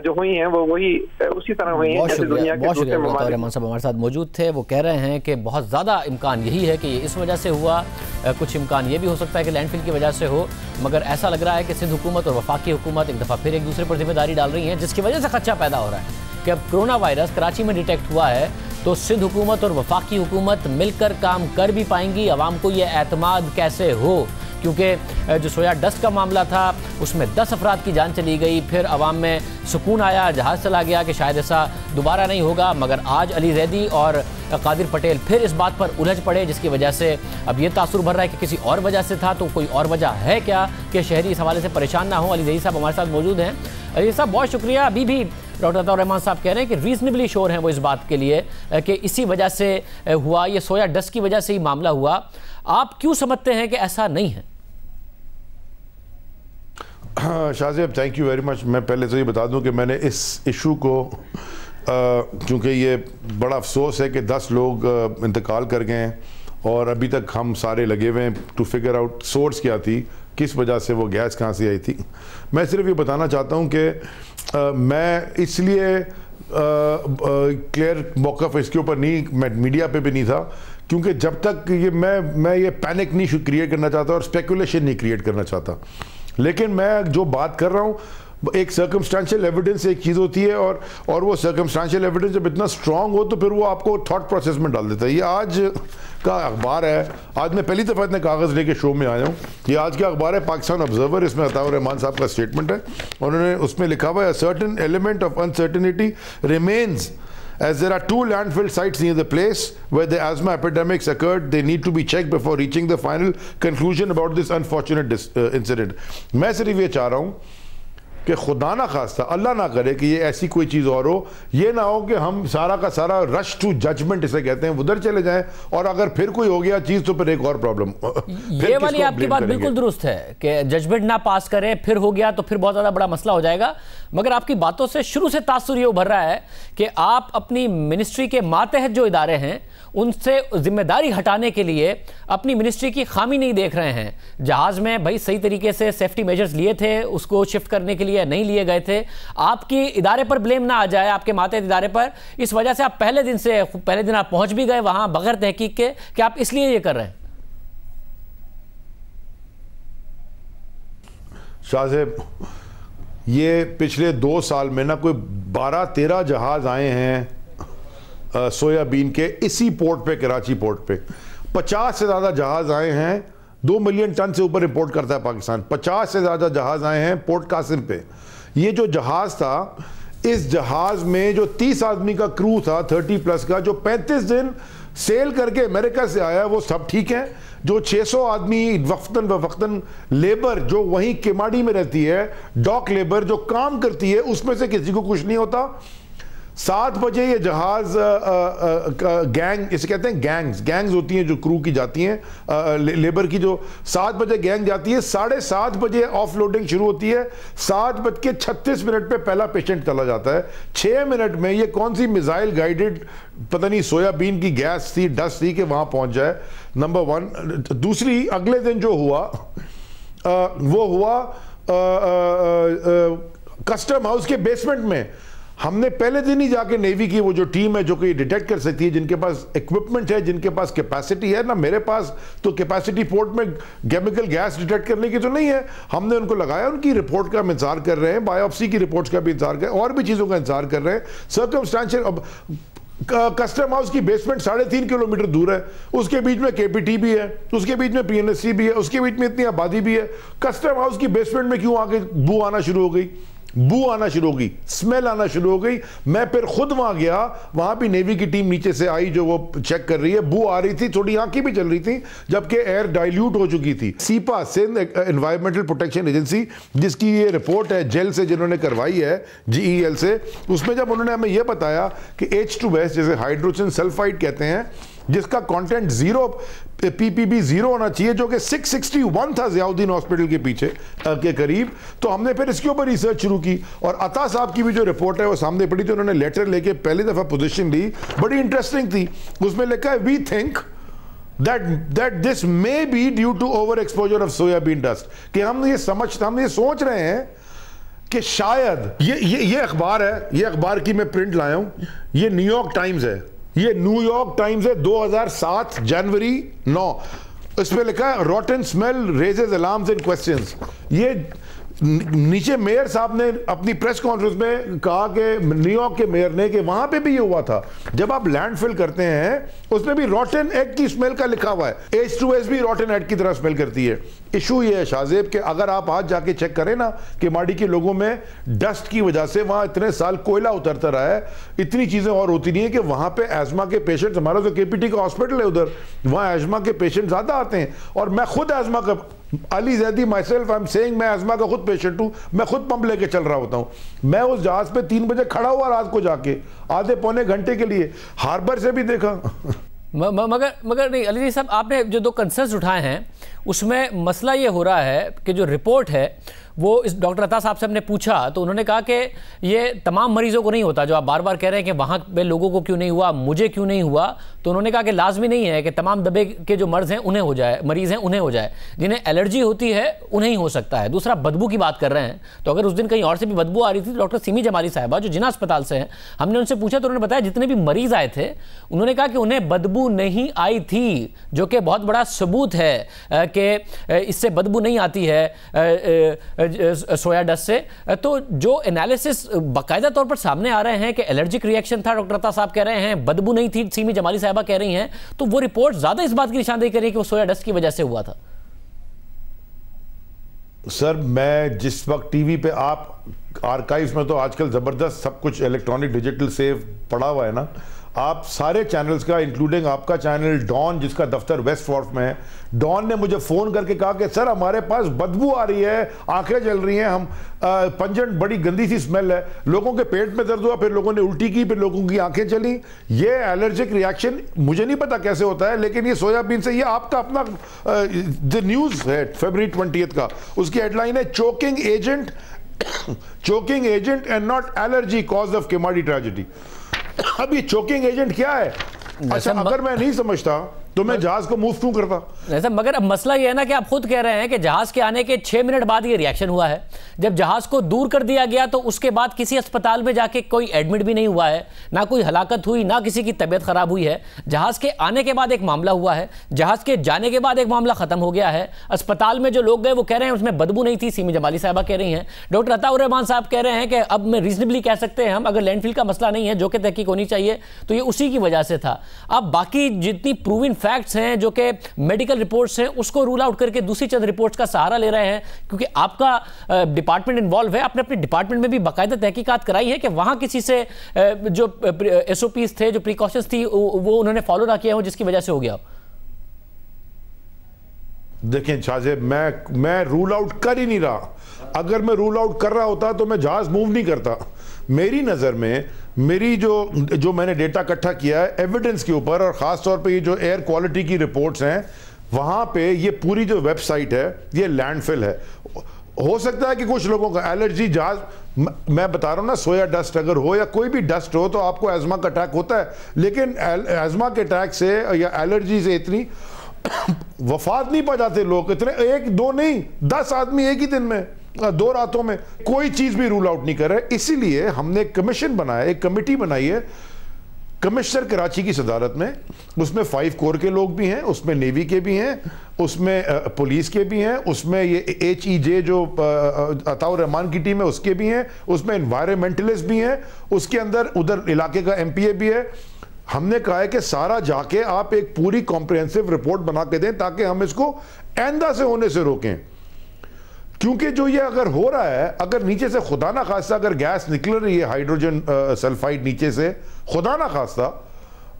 जो हुई हैं वो वही उसी तरह हुई हैं जैसे दुनिया के दूसरे ममालिक। रहमान साहब हमारे साथ मौजूद थे, वो कह रहे हैं कि बहुत ज़्यादा इम्कान यही है कि ये इस वजह से हुआ, कुछ इम्कान ये भी हो सकता है कि लैंडफिल की वजह से हो, मगर ऐसा लग रहा है कि सिंध हुकूमत और वफाकी हुकूमत एक दफ़ा फिर एक दूसरे पर जिम्मेदारी डाल रही हैं, जिसकी वजह से खदशा पैदा हो रहा है कि अब कोरोना वायरस कराची में डिटेक्ट हुआ है तो सिंध हुकूमत और वफाकी हुकूमत मिलकर काम कर भी पाएंगी। अवाम को ये एतमाद कैसे हो, क्योंकि जो सोया डस्ट का मामला था उसमें 10 अफराद की जान चली गई, फिर अवाम में सुकून आया, जहाज़ चला गया कि शायद ऐसा दोबारा नहीं होगा, मगर आज अली जैदी और कादिर पटेल फिर इस बात पर उलझ पड़े, जिसकी वजह से अब ये तासुर भर रहा है कि किसी और वजह से था। तो कोई और वजह है क्या कि शहरी इस हवाले से परेशान ना हो? अली जैदी साहब हमारे साथ मौजूद हैं। अली साहब बहुत शुक्रिया। अभी भी डॉक्टर अताउर रहमान साहब कह रहे हैं कि रीजनेबली श्योर हैं वो इस बात के लिए कि इसी वजह से हुआ, ये सोया डस्ट की वजह से ही मामला हुआ। आप क्यों समझते हैं कि ऐसा नहीं है? Shahzeb thank you very much. मैं पहले से ही बता दूं कि मैंने इस इशू को क्योंकि ये बड़ा अफसोस है कि 10 लोग इंतकाल कर गए हैं और अभी तक हम सारे लगे हुए हैं टू फिगर आउट सोर्स क्या थी, किस वजह से वो गैस कहाँ से आई थी। मैं सिर्फ ये बताना चाहता हूँ कि मैं इसलिए क्लियर मौक़िफ़ इसके ऊपर नहीं, मैं मीडिया पे भी नहीं था, क्योंकि जब तक ये मैं ये पैनिक नहीं क्रिएट करना चाहता और स्पेकुलेशन नहीं क्रिएट करना चाहता। लेकिन मैं जो बात कर रहा हूँ एक सर्कमस्टेंशियल एविडेंस एक चीज़ होती है और वो सर्कमस्टेंशियल एविडेंस जब इतना स्ट्रांग हो तो फिर वो आपको थॉट प्रोसेस में डाल देता है। ये आज का अखबार है, आज मैं पहली दफ़ा इतने कागज़ लेके शो में आया हूँ। ये आज का अखबार है पाकिस्तान ऑब्जर्वर, इसमें अताउर रहमान साहब का स्टेटमेंट है। उन्होंने उसमें लिखा हुआ है certain element of uncertainty remains as there are 2 landfill sites near the place where the asthma epidemics occurred. They need to be checked before reaching the final conclusion about this unfortunate incident. मैं सिर्फ ये चाह रहा हूँ कि खुदा ना खास्ता अल्लाह ना करे कि ये ऐसी कोई चीज़ और हो, ये ना हो कि हम सारा का सारा रश टू जजमेंट इसे कहते हैं उधर चले जाएं और अगर फिर कोई हो गया चीज़ तो फिर एक और प्रॉब्लम। ये वाली आपकी बात बिल्कुल दुरुस्त है कि जजमेंट ना पास करें फिर हो गया तो फिर बहुत ज़्यादा बड़ा मसला हो जाएगा। मगर आपकी बातों से शुरू से तासुर ये उभर रहा है कि आप अपनी मिनिस्ट्री के मातहत जो इदारे हैं उनसे जिम्मेदारी हटाने के लिए अपनी मिनिस्ट्री की खामी नहीं देख रहे हैं। जहाज़ में भाई सही तरीके से सेफ्टी मेजर्स लिए थे, उसको शिफ्ट करने के लिए नहीं लिए गए थे। आपकी इदारे पर ब्लेम ना आ जाए, आपके मातहत इदारे पर, इस वजह से आप पहले दिन आप पहुंच भी गए वहां बगैर तहकीक के कि आप इसलिए ये कर रहे हैं। शाह साहब ये पिछले 2 साल में ना कोई 12-13 जहाज़ आए हैं सोयाबीन के इसी पोर्ट पे, कराची पोर्ट पे 50 से ज़्यादा जहाज़ आए हैं। 2 मिलियन टन से ऊपर इंपोर्ट करता है पाकिस्तान। 50 से ज़्यादा जहाज़ आए हैं पोर्ट कासिम पे। ये जो जहाज़ था, इस जहाज़ में जो 30 आदमी का क्रू था 30+ का, जो 35 दिन सेल करके अमेरिका से आया, वो सब ठीक है। जो 600 आदमी वक्तन लेबर जो वहीं केमाड़ी में रहती है, डॉक लेबर जो काम करती है, उसमें से किसी को कुछ नहीं होता। 7 बजे ये जहाज़ गैंग, इसे कहते हैं गैंग्स होती हैं जो क्रू की जाती हैं, लेबर की, जो 7 बजे गैंग जाती है, 7:30 बजे ऑफलोडिंग शुरू होती है। 7:36 पे पहला पेशेंट चला जाता है। 6 मिनट में ये कौन सी मिसाइल गाइडेड पता नहीं सोयाबीन की गैस थी, डस्ट थी कि वहाँ पहुँच जाए, नंबर 1। दूसरी, अगले दिन जो हुआ वो हुआ कस्टम हाउस के बेसमेंट में। हमने पहले दिन ही जाके नेवी की वो जो टीम है जो कि डिटेक्ट कर सकती है, जिनके पास इक्विपमेंट है, जिनके पास कैपेसिटी है ना, मेरे पास तो कैपेसिटी पोर्ट में केमिकल गैस डिटेक्ट करने की तो नहीं है। हमने उनको लगाया, उनकी रिपोर्ट का हम इंतजार कर रहे हैं, बायोप्सी की रिपोर्ट्स का भी इंतजार कर, और भी चीज़ों का इंतजार कर रहे हैं। सर्कमस्टेंशियल, अब कस्टम हाउस की बेसमेंट 3.5 किलोमीटर दूर है, उसके बीच में केपीटी भी है, उसके बीच में पीएनएससी भी है, उसके बीच में इतनी आबादी भी है। कस्टम हाउस की बेसमेंट में क्यों आके बू आना शुरू हो गई? बू आना शुरू हो गई, स्मेल आना शुरू हो गई। मैं फिर खुद वहां गया, वहां भी नेवी की टीम नीचे से आई जो वो चेक कर रही है, बू आ रही थी, थोड़ी आंखें भी चल रही थी, जबकि एयर डाइल्यूट हो चुकी थी। SEPA, Sindh environmental protection agency, जिसकी ये रिपोर्ट है जेल से जिन्होंने करवाई है, GEL से, उसमें जब उन्होंने हमें यह बताया कि H2S, जैसे हाइड्रोजन सल्फाइड कहते हैं, जिसका कंटेंट 0 ppb 0 होना चाहिए, जो कि 661 था ज़ियाउद्दीन हॉस्पिटल के पीछे के करीब। तो हमने फिर इसके ऊपर रिसर्च शुरू की और अता साहब की भी जो रिपोर्ट है वो सामने पड़ी थी। उन्होंने लेटर लेके पहली दफ़ा पोजीशन ली, बड़ी इंटरेस्टिंग थी। उसमें लिखा है we think that this may be due to over exposure of soybean dust, कि हम ये सोच रहे हैं कि शायद ये अखबार है, ये अखबार की मैं प्रिंट लाया हूं, ये न्यूयॉर्क टाइम्स है, ये न्यूयॉर्क टाइम्स है 2007 जनवरी 9, इसमें लिखा है रॉटन smell raises alarms and questions. ये नीचे मेयर साहब ने अपनी प्रेस कॉन्फ्रेंस में कहा कि न्यूयॉर्क के मेयर ने कि वहां पे भी ये हुआ था, जब आप लैंडफिल करते हैं उसमें भी रॉटन एग की स्मेल का लिखा हुआ है, H2S भी रॉटन एग की तरह स्मेल करती है। इशू ये है शाहजेब कि अगर आप आज जाके चेक करें ना कि माड़ी के लोगों में डस्ट की वजह से वहां इतने साल कोयला उतरता रहा है, इतनी चीजें और होती नहीं है कि वहां पे एजमा के पेशेंट, हमारा जो KPT का हॉस्पिटल है उधर, वहां एजमा के पेशेंट ज्यादा आते हैं। और मैं खुद एजमा का, Ali Zaidi myself I am saying, मैं एजमा का खुद पेशेंट हूं, मैं खुद पंप लेके चल रहा होता हूं। मैं उस जहाज पे 3 बजे खड़ा हुआ रात को जाके आधे पौने घंटे के लिए, हार्बर से भी देखा। मगर नहीं अली जी साहब, आपने जो 2 कंसर्न्स उठाए हैं उसमें मसला ये हो रहा है कि जो रिपोर्ट है वो इस डॉक्टर अता साहब से हमने पूछा तो उन्होंने कहा कि ये तमाम मरीजों को नहीं होता, जो आप बार बार कह रहे हैं कि वहाँ पे लोगों को क्यों नहीं हुआ, मुझे क्यों नहीं हुआ, तो उन्होंने कहा कि लाजमी नहीं है कि तमाम दबे के जो मर्ज हैं उन्हें हो जाए, मरीज़ हैं उन्हें हो जाए, जिन्हें एलर्जी होती है उन्हें ही हो सकता है। दूसरा, बदबू की बात कर रहे हैं, तो अगर उस दिन कहीं और से भी बदबू आ रही थी, डॉक्टर सिमी जमाली साहिबा जो जिना अस्पताल से हैं, हमने उनसे पूछा तो उन्होंने बताया जितने भी मरीज आए थे उन्होंने कहा कि उन्हें बदबू नहीं आई थी, जो कि बहुत बड़ा सबूत है कि इससे बदबू नहीं आती है सोया डस्ट से। तो जो एनालिसिस बाकायदा तौर पर सामने आ रहे हैं कि एलर्जिक रिएक्शन था, डॉक्टर अता साहब कह रहे हैं, बदबू नहीं थी, सिमी जमाली साहिबा कह रही हैं, तो वो रिपोर्ट ज्यादा इस बात की निशानदेही कर रही है कि वो सोया डस्ट की वजह से हुआ था। सर, मैं जिस वक्त टीवी पे, आप आर्काइव्स में तो आजकल जबरदस्त सब कुछ इलेक्ट्रॉनिक डिजिटल सेव पड़ा हुआ है ना, आप सारे चैनल्स का, इंक्लूडिंग आपका चैनल डॉन जिसका दफ्तर वेस्ट वॉर्फ में है, डॉन ने मुझे फ़ोन करके कहा कि सर हमारे पास बदबू आ रही है, आंखें जल रही हैं, हम पंजन, बड़ी गंदी सी स्मेल है, लोगों के पेट में दर्द हुआ, फिर लोगों ने उल्टी की, फिर लोगों की आंखें चली। ये एलर्जिक रिएक्शन मुझे नहीं पता कैसे होता है, लेकिन ये सोयाबीन से, ये आपका अपना द न्यूज़ है फरवरी 20 का, उसकी हेडलाइन है choking agent and not allergy cause of केमाडी ट्रेजेडी। अब ये चोकिंग एजेंट क्या है? अच्छा, अगर मैं नहीं समझता तो मैं जहाज को मूव क्यों करता? ऐसा, मगर अब मसला ये है ना कि आप खुद कह रहे हैं कि जहाज के आने के 6 मिनट बाद ये रिएक्शन हुआ है। जब जहाज को दूर कर दिया गया तो उसके बाद किसी अस्पताल में जाके कोई एडमिट भी नहीं हुआ है, ना कोई हलाकत हुई, ना किसी की तबीयत खराब हुई है। जहाज के आने के बाद एक मामला हुआ है, जहाज के जाने के बाद एक मामला खत्म हो गया है। अस्पताल में जो लोग गए वो कह रहे हैं उसमें बदबू नहीं थी, सिमी जमाली साहिबा कह रही हैं, डॉक्टर अताउर रहमान साहब कह रहे हैं कि अब मैं रीजनेबली कह सकते हैं हम, अगर लैंडफिल का मसला नहीं है जो कि तहकीक होनी चाहिए तो ये उसी की वजह से था। अब बाकी जितनी प्रूवन फैक्ट्स हैं जो कि मेडिकल रिपोर्ट्स हैं उसको रूल आउट करके दूसरी चंद रिपोर्ट्स का सहारा ले रहे हैं, क्योंकि आपका डिपार्टमेंट इन्वॉल्व है, आपने अपने डिपार्टमेंट में भी बाकायदा तहकीकात कराई है कि वहां किसी से जो SOPs थे, जो प्रिकॉशंस थी वो उन्होंने फॉलो ना किया हो जिसकी वजह से हो गया। देखें शाहजेब, मैं रूल आउट कर ही नहीं रहा। अगर मैं रूल आउट कर रहा होता तो मैं जहाज मूव नहीं करता। मेरी नज़र में, मेरी जो मैंने डेटा इकट्ठा किया है एविडेंस के ऊपर, और ख़ास तौर पे ये जो एयर क्वालिटी की रिपोर्ट्स हैं, वहाँ पे ये पूरी जो वेबसाइट है ये लैंडफिल है। हो सकता है कि कुछ लोगों का एलर्जी, जहाज, मैं बता रहा हूँ ना, सोया डस्ट अगर हो या कोई भी डस्ट हो तो आपको एजमा का अटैक होता है, लेकिन एजमा के अटैक से या एलर्जी से इतनी वफात नहीं पा जाते लोग, इतने 1-2 नहीं, 10 आदमी एक ही दिन में, 2 रातों में। कोई चीज भी रूल आउट नहीं कर रहे। इसीलिए हमने एक कमीशन बनाया, एक कमेटी बनाई है कमिश्नर कराची की सदारत में। उसमें 5 कोर के लोग भी हैं, उसमें नेवी के भी हैं, उसमें पुलिस के भी हैं, उसमें ये HEJ जो अताउर रहमान की टीम है उसके भी हैं, उसमें एनवायरमेंटलिस्ट भी हैं, उसके अंदर उधर इलाके का MPA भी है। हमने कहा है कि सारा जाके आप एक पूरी कॉम्प्रिहेंसिव रिपोर्ट बना के दें ताकि हम इसको आइंदा से होने से रोकें। क्योंकि जो ये अगर हो रहा है, अगर नीचे से खुदा ना खास्ता अगर गैस निकल रही है हाइड्रोजन सल्फाइड नीचे से, खुदा ना खास्ता,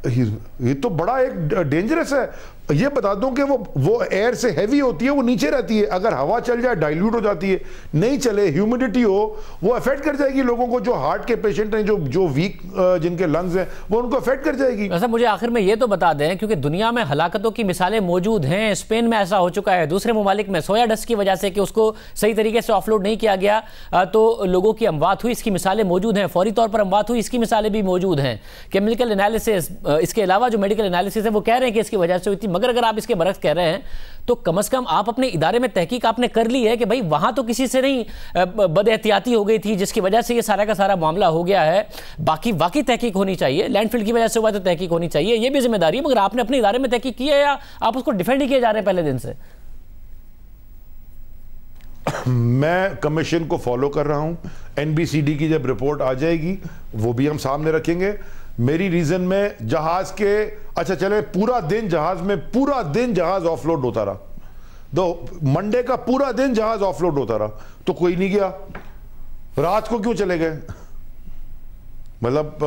ये तो बड़ा एक डेंजरस है। ये बता दूं कि वो एयर से हैवी होती है, वो नीचे रहती है, अगर हवा चल जाए डाइल्यूट हो जाती है, नहीं चले ह्यूमिडिटी हो, वो अफेक्ट कर जाएगी लोगों को, जो हार्ट के पेशेंट हैं, जो वीक जिनके लंग्स हैं, वो उनको अफेक्ट कर जाएगी। वैसे मुझे आखिर में ये तो बता दें, क्योंकि दुनिया में हलाकतों की मिसालें मौजूद हैं, स्पेन में ऐसा हो चुका है, दूसरे ममालिक में सोया डस्ट की वजह से कि उसको सही तरीके से ऑफलोड नहीं किया गया तो लोगों की अमवात हुई, इसकी मिसालें मौजूद हैं, फौरी तौर पर अमवात हुई, इसकी मिसालें भी मौजूद हैं। केमिकल एनालिसिस, इसके अलावा जो मेडिकल एनालिसिस है वो कह रहे हैं कि इसकी वजह से हुई थी, मगर अगर आप इसके बरक्स कह रहे हैं तो कम से कम आप अपने इदारे में तहकीक आपने कर ली है कि भाई वहां तो किसी से नहीं बदएहतियाती हो गई थी जिसकी वजह से ये सारा का सारा मामला हो गया है, बाकी वाकई तहकीक होनी चाहिए, लैंडफिल की वजह से हुआ तो तहकीक होनी चाहिए, ये भी जिम्मेदारी है, मगर आपने अपने इदारे में तहकीक की है या आप उसको डिफेंड ही किए जा रहे हैं पहले दिन से? मैं कमीशन को फॉलो कर रहा हूं, एनबीसीडी की जब रिपोर्ट आ जाएगी वो भी हम सामने रखेंगे। मेरी रीजन में जहाज के, अच्छा चले पूरा दिन जहाज ऑफलोड होता रहा, दो मंडे का पूरा दिन जहाज ऑफलोड होता रहा तो कोई नहीं गया, रात को क्यों चले गए? मतलब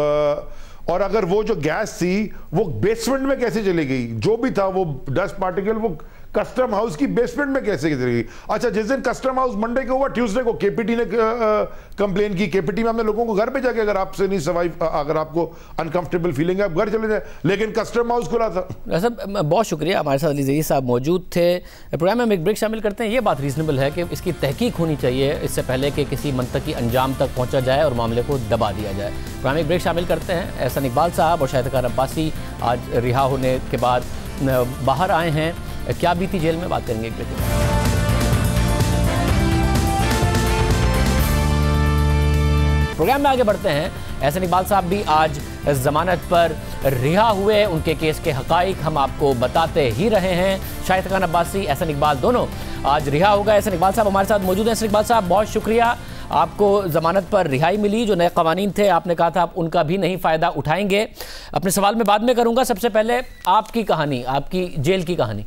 और अगर वो जो गैस थी वो बेसमेंट में कैसे चली गई, जो भी था वो डस्ट पार्टिकल वो कस्टम हाउस की बेसमेंट में कैसे चली गई? अच्छा, जिस दिन कस्टम हाउस मंडे को हुआ, ट्यूसडे को केपीटी ने कंप्लेन की, केपीटी में हमने लोगों को घर पे जाके, अगर आपसे नहीं सर्वाइव, अगर आपको अनकंफर्टेबल फीलिंग है आप घर चले जाए, लेकिन कस्टम हाउस खुला था। वैसे बहुत शुक्रिया, हमारे साथ अली ज़हीर साहब मौजूद थे। प्रोग्राम में हम एक ब्रेक शामिल करते हैं। ये बात रीजनेबल है कि इसकी तहकीक होनी चाहिए इससे पहले कि किसी मंतकी अंजाम तक पहुँचा जाए और मामले को दबा दिया जाए। प्रोग्राम में एक ब्रेक शामिल करते हैं। एहसान इकबाल साहब और शाहिद खान अब्बासी आज रिहा होने के बाद बाहर आए हैं, क्या बीती जेल में, बात करेंगे एक ब्रेक में। प्रोग्राम में आगे बढ़ते हैं। एहसान इकबाल साहब भी आज जमानत पर रिहा हुए, उनके केस के हकाइक हम आपको बताते ही रहे हैं। शाहिद खान अब्बासी, एहसान इकबाल दोनों आज रिहा हो गए। एहसान इकबाल साहब हमारे साथ मौजूद हैं। एहसान इकबाल साहब बहुत शुक्रिया, आपको ज़मानत पर रिहाई मिली। जो नए क़वानीन थे आपने कहा था आप उनका भी नहीं फ़ायदा उठाएंगे, अपने सवाल में बाद में करूँगा। सबसे पहले आपकी कहानी, आपकी जेल की कहानी।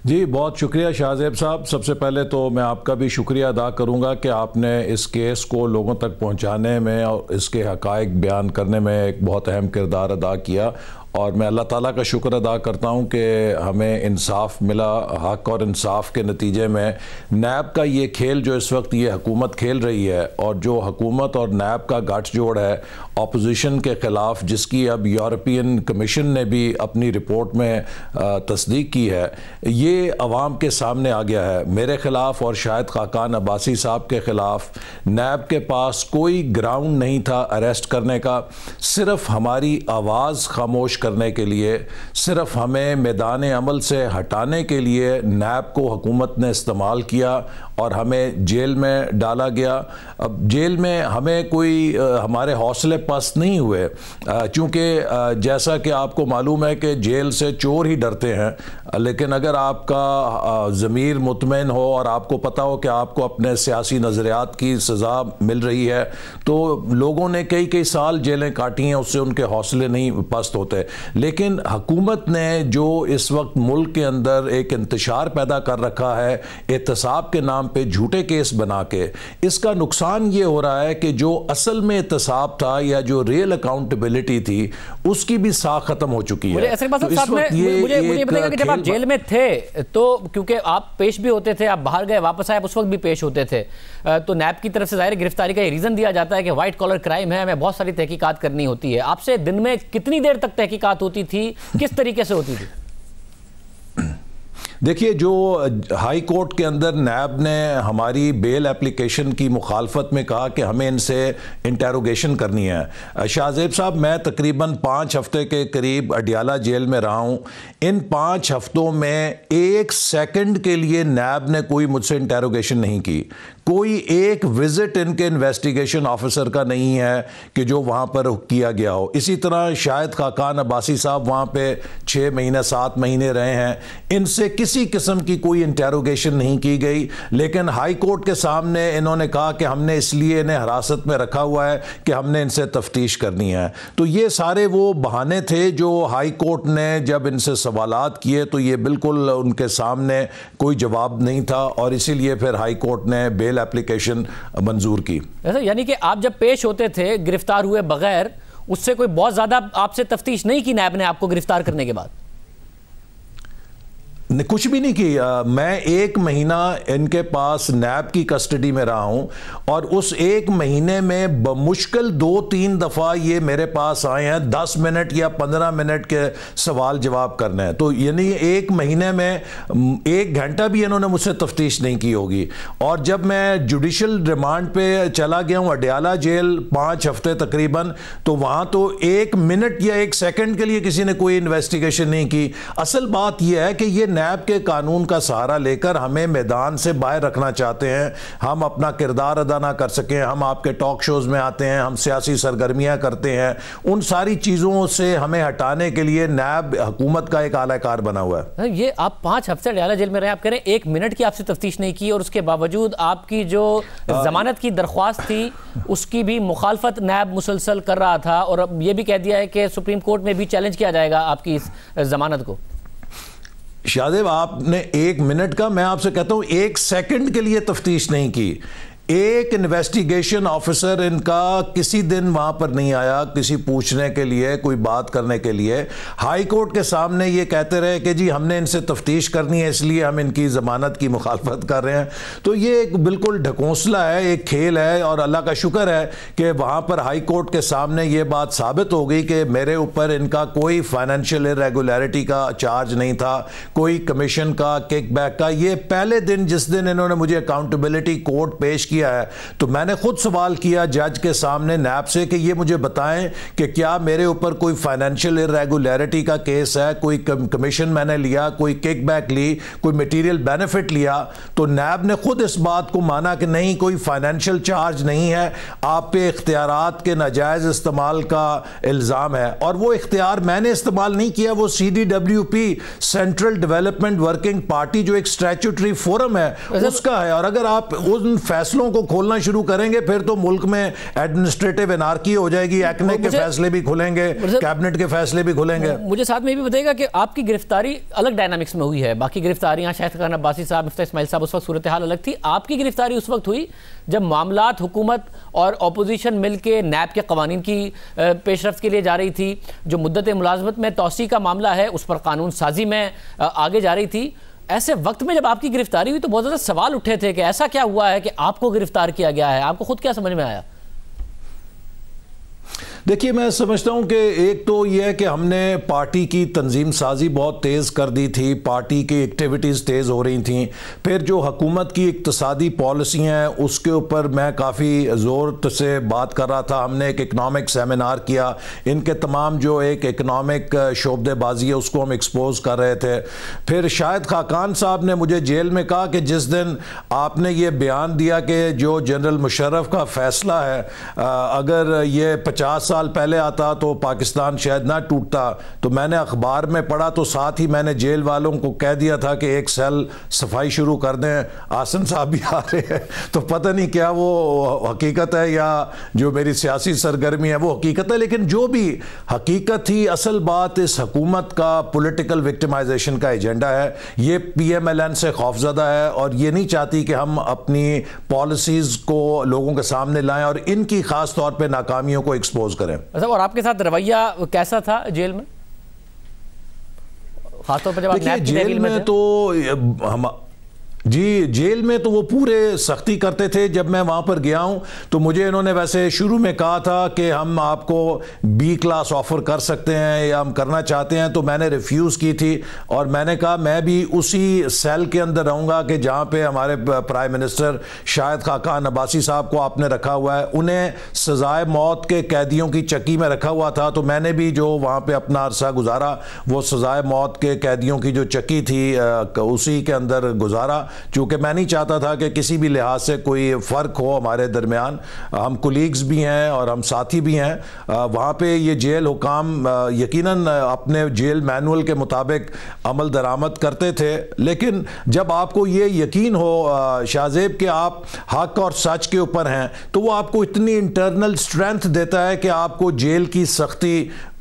जी बहुत शुक्रिया शाहज़ेब साहब। सबसे पहले तो मैं आपका भी शुक्रिया अदा करूंगा कि आपने इस केस को लोगों तक पहुंचाने में और इसके हक़ाइक़ बयान करने में एक बहुत अहम किरदार अदा किया, और मैं अल्लाह ताला का शुक्र अदा करता हूं कि हमें इंसाफ मिला। हक़ और इंसाफ के नतीजे में नैब का ये खेल जो इस वक्त ये हुकूमत खेल रही है, और जो हुकूमत और नैब का गठजोड़ है अपोजिशन के ख़िलाफ़, जिसकी अब यूरोपियन कमीशन ने भी अपनी रिपोर्ट में तस्दीक की है, ये अवाम के सामने आ गया है। मेरे ख़िलाफ़ और शाहिद खाकान अब्बासी साहब के ख़िलाफ़ नैब के पास कोई ग्राउंड नहीं था अरेस्ट करने का, सिर्फ़ हमारी आवाज़ खामोश करने के लिए, सिर्फ हमें मैदान अमल से हटाने के लिए नैब को हुकूमत ने इस्तेमाल किया और हमें जेल में डाला गया। अब जेल में हमें कोई हमारे हौसले पस्त नहीं हुए, चूँकि जैसा कि आपको मालूम है कि जेल से चोर ही डरते हैं, लेकिन अगर आपका ज़मीर मुतमईन हो और आपको पता हो कि आपको अपने सियासी नज़रियात की सज़ा मिल रही है, तो लोगों ने कई कई साल जेलें काटी हैं, उससे उनके हौसले नहीं पस्त होते। लेकिन हुकूमत ने जो इस वक्त मुल्क के अंदर एक इंतशार पैदा कर रखा है एहतसाब के नाम पे झूठे केस बना के, इसका नुकसान ये हो रहा है कि जो असल में एहतसाब था या जो रियल अकाउंटेबिलिटी थी उसकी भी साख खत्म हो चुकी है। मुझे बताइएगा कि जब आप जेल में थे तो क्योंकि आप पेश भी होते थे, आप बाहर गए वापस आए, उस वक्त भी पेश होते थे, तो नैब की तरफ से जाहिर गिरफ्तारी का ये रीजन दिया जाता है कि व्हाइट कॉलर क्राइम है, हमें बहुत सारी तहकीकात करनी होती है। आपसे दिन में कितनी देर तक तहकीकात होती थी, किस तरीके से होती थी? देखिए, जो हाई कोर्ट के अंदर नैब ने हमारी बेल एप्लीकेशन की मुखालफत में कहा कि हमें इनसे इंटेरोगेशन करनी है। शाहज़ेब साहब, मैं तकरीबन 5 हफ्ते के करीब अडियाला जेल में रहा हूँ। इन 5 हफ्तों में 1 सेकंड के लिए नैब ने कोई मुझसे इंटेरोगेशन नहीं की। कोई एक विजिट इनके इन्वेस्टिगेशन ऑफिसर का नहीं है कि जो वहाँ पर किया गया हो। इसी तरह शाहिद खाकान अब्बासी साहब वहाँ पे 6 महीने 7 महीने रहे हैं, इनसे किसी किस्म की कोई इंटेरोगेशन नहीं की गई, लेकिन हाई कोर्ट के सामने इन्होंने कहा कि हमने इसलिए इन्हें हिरासत में रखा हुआ है कि हमने इनसे तफ्तीश करनी है। तो ये सारे वो बहाने थे जो हाई कोर्ट ने जब इनसे सवालात किए तो ये बिल्कुल उनके सामने कोई जवाब नहीं था, और इसीलिए फिर हाई कोर्ट ने बेल एप्लीकेशन मंजूर की। यानी कि आप जब पेश होते थे गिरफ्तार हुए बगैर, उससे कोई बहुत ज्यादा आपसे तफ्तीश नहीं की नैब ने आपको गिरफ्तार करने के बाद? कुछ भी नहीं की। मैं 1 महीना इनके पास नैब की कस्टडी में रहा हूं, और उस 1 महीने में बमुश्किल 2-3 दफ़ा ये मेरे पास आए हैं 10 मिनट या 15 मिनट के सवाल जवाब करने हैं। तो यानी 1 महीने में 1 घंटा भी इन्होंने मुझसे तफ्तीश नहीं की होगी। और जब मैं जुडिशल रिमांड पे चला गया हूँ अडयाला जेल 5 हफ्ते तकरीबन, तो वहाँ तो 1 मिनट या 1 सेकंड के लिए किसी ने कोई इन्वेस्टिगेशन नहीं की। असल बात यह है कि ये नैब के कानून का सहारा लेकर हमें मैदान से बाहर रखना चाहते हैं, हम अपना किरदार अदा ना कर सकें। हम आपके टॉक शोज में आते हैं, हम सियासी सरगर्मियां करते हैं, उन सारी चीज़ों से हमें हटाने के लिए नैब हुकूमत का एक आलाकार बना हुआ है। ये आप 5 हफ्ते अडयाला जेल में रहे, आप कह रहे हैं 1 मिनट की आपसे तफ्तीश नहीं की, और उसके बावजूद आपकी जो जमानत की दरख्वास्त थी उसकी भी मुखालफत नैब मुसलसल कर रहा था, और अब यह भी कह दिया है कि सुप्रीम कोर्ट में भी चैलेंज किया जाएगा आपकी इस जमानत को। शाहजेब, आपने 1 मिनट का, मैं आपसे कहता हूं 1 सेकंड के लिए तफ्तीश नहीं की। एक इन्वेस्टिगेशन ऑफिसर इनका किसी दिन वहां पर नहीं आया किसी पूछने के लिए, कोई बात करने के लिए। हाई कोर्ट के सामने ये कहते रहे कि जी हमने इनसे तफ्तीश करनी है इसलिए हम इनकी ज़मानत की मुखालफत कर रहे हैं। तो ये एक बिल्कुल ढकोसला है, एक खेल है, और अल्लाह का शुक्र है कि वहां पर हाई कोर्ट के सामने ये बात साबित हो गई कि मेरे ऊपर इनका कोई फाइनेंशियल इरेगुलरिटी का चार्ज नहीं था, कोई कमीशन का, किकबैक का। ये पहले दिन जिस दिन इन्होंने मुझे अकाउंटेबिलिटी कोर्ट पेश किया है, तो मैंने खुद सवाल किया जज के सामने नैब से कि ये मुझे बताएं कि क्या मेरे ऊपर कोई फाइनेंशियल इरेगुलरिटी का केस है, कोई कमीशन मैंने लिया, कोई किकबैक ली, कोई मटेरियल बेनिफिट लिया। तो नैब ने खुद इस बात को माना कि नहीं, कोई फाइनेंशियल चार्ज नहीं है, आप पे इख्तियारात के नाजायज इस्तेमाल का इल्ज़ाम है। और वो इख्तियार मैंने इस्तेमाल नहीं किया, वो CDWP central development working party जो एक स्टैट्यूटरी फोरम है उसका है। और अगर आप उन फैसलों को खोलना शुरू करेंगे फिर तो मुल्क में एडमिनिस्ट्रेटिव एनार्की हो जाएगी, एक्ने के फैसले भी खुलेंगे, कैबिनेट के फैसले भी खुलेंगे। मुझे साथ में ये भी बताइएगा कि आपकी गिरफ्तारी अलग डायनामिक्स में हुई है, बाकी गिरफ्तारियां शाहिद खाकान अब्बासी साहब, मिफ्ता इस्माइल साहब, उस वक्त सूरत हाल अलग थी। आपकी गिरफ्तारी उस वक्त हुई जब मामलात हुकूमत और अपोजिशन मिलकर नैब के कवानीन की पेशरफ्त के लिए जा रही थी। जो मुद्दत मुलाजमत में तौसी का मामला है उस पर कानून साजी में आगे जा रही थी। ऐसे वक्त में जब आपकी गिरफ्तारी हुई तो बहुत ज़्यादा सवाल उठे थे कि ऐसा क्या हुआ है कि आपको गिरफ्तार किया गया है, आपको खुद क्या समझ में आया? देखिए, मैं समझता हूं कि एक तो यह है कि हमने पार्टी की तंजीम साजी बहुत तेज़ कर दी थी, पार्टी की एक्टिविटीज़ तेज़ हो रही थी। फिर जो हुकूमत की इक्तसादी पॉलिसी हैं उसके ऊपर मैं काफ़ी ज़ोर से बात कर रहा था। हमने एक इकनॉमिक सेमिनार किया, इनके तमाम जो एक इकनॉमिक शोबदेबाजी है उसको हम एक्सपोज कर रहे थे। फिर शाहिद खाकान साहब ने मुझे जेल में कहा कि जिस दिन आपने ये बयान दिया कि जो जनरल मुशर्रफ का फ़ैसला है अगर ये 50 साल पहले आता तो पाकिस्तान शायद ना टूटता, तो मैंने अखबार में पढ़ा तो साथ ही मैंने जेल वालों को कह दिया था कि एक सेल सफाई शुरू कर दें, आसन साहब भी आ रहे हैं। तो पता नहीं क्या वो हकीकत है या जो मेरी सियासी सरगर्मी है वो हकीकत है, लेकिन जो भी हकीकत थी, असल बात इस हुकूमत का पॉलिटिकल विक्टिमाइजेशन का एजेंडा है। ये PMLN से खौफजदा है और ये नहीं चाहती कि हम अपनी पॉलिसीज़ को लोगों के सामने लाएं और इनकी ख़ास तौर पर नाकामियों को एक्सपोज करें। और आपके साथ रवैया कैसा था जेल में, खासतौर पर जब आप नैब की तहवील में थे? तो हम जी जेल में तो वो पूरे सख्ती करते थे। जब मैं वहाँ पर गया हूँ तो मुझे इन्होंने वैसे शुरू में कहा था कि हम आपको B क्लास ऑफ़र कर सकते हैं या हम करना चाहते हैं, तो मैंने रिफ्यूज़ की थी और मैंने कहा मैं भी उसी सेल के अंदर रहूँगा कि जहाँ पे हमारे प्राइम मिनिस्टर शाहिद खाकान अब्बासी साहब को आपने रखा हुआ है। उन्हें सजाए मौत के कैदियों की चक्की में रखा हुआ था, तो मैंने भी जो वहाँ पर अपना अरसा गुजारा वो सजाए मौत के कैदियों की जो चक्की थी उसी के अंदर गुजारा। चूँकि मैं नहीं चाहता था कि किसी भी लिहाज से कोई फ़र्क हो हमारे दरमियान। हम कुलीग्स भी हैं और हम साथी भी हैं। वहाँ पे ये जेल हुकाम यकीनन अपने जेल मैनुअल के मुताबिक अमल दरामद करते थे, लेकिन जब आपको ये यकीन हो शाहजेब कि आप हक और सच के ऊपर हैं, तो वो आपको इतनी इंटरनल स्ट्रेंथ देता है कि आपको जेल की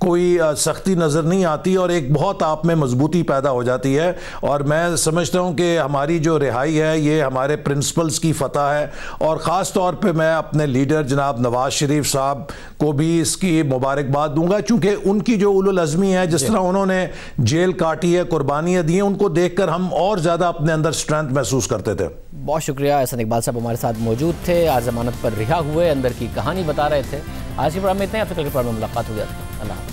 कोई सख्ती नज़र नहीं आती और एक बहुत आप में मजबूती पैदा हो जाती है। और मैं समझता हूँ कि हमारी जो रिहाई है ये हमारे प्रिंसिपल्स की फतह है, और ख़ास तौर पे मैं अपने लीडर जनाब नवाज शरीफ साहब को भी इसकी मुबारकबाद दूंगा, चूँकि उनकी जो उलुल अज़मी है, जिस तरह उन्होंने जेल काटी है, कुर्बानियाँ दी हैं, उनको देख कर हम और ज़्यादा अपने अंदर स्ट्रेंथ महसूस करते थे। बहुत शुक्रिया। एहसान इकबाल साहब हमारे साथ मौजूद थे, आज जमानत पर रिहा हुए, अंदर की कहानी बता रहे थे। आज के प्रोग्राम में इतना ही, आपसे कल के प्रोग्राम में मुलाकात होगी। अल्लाह।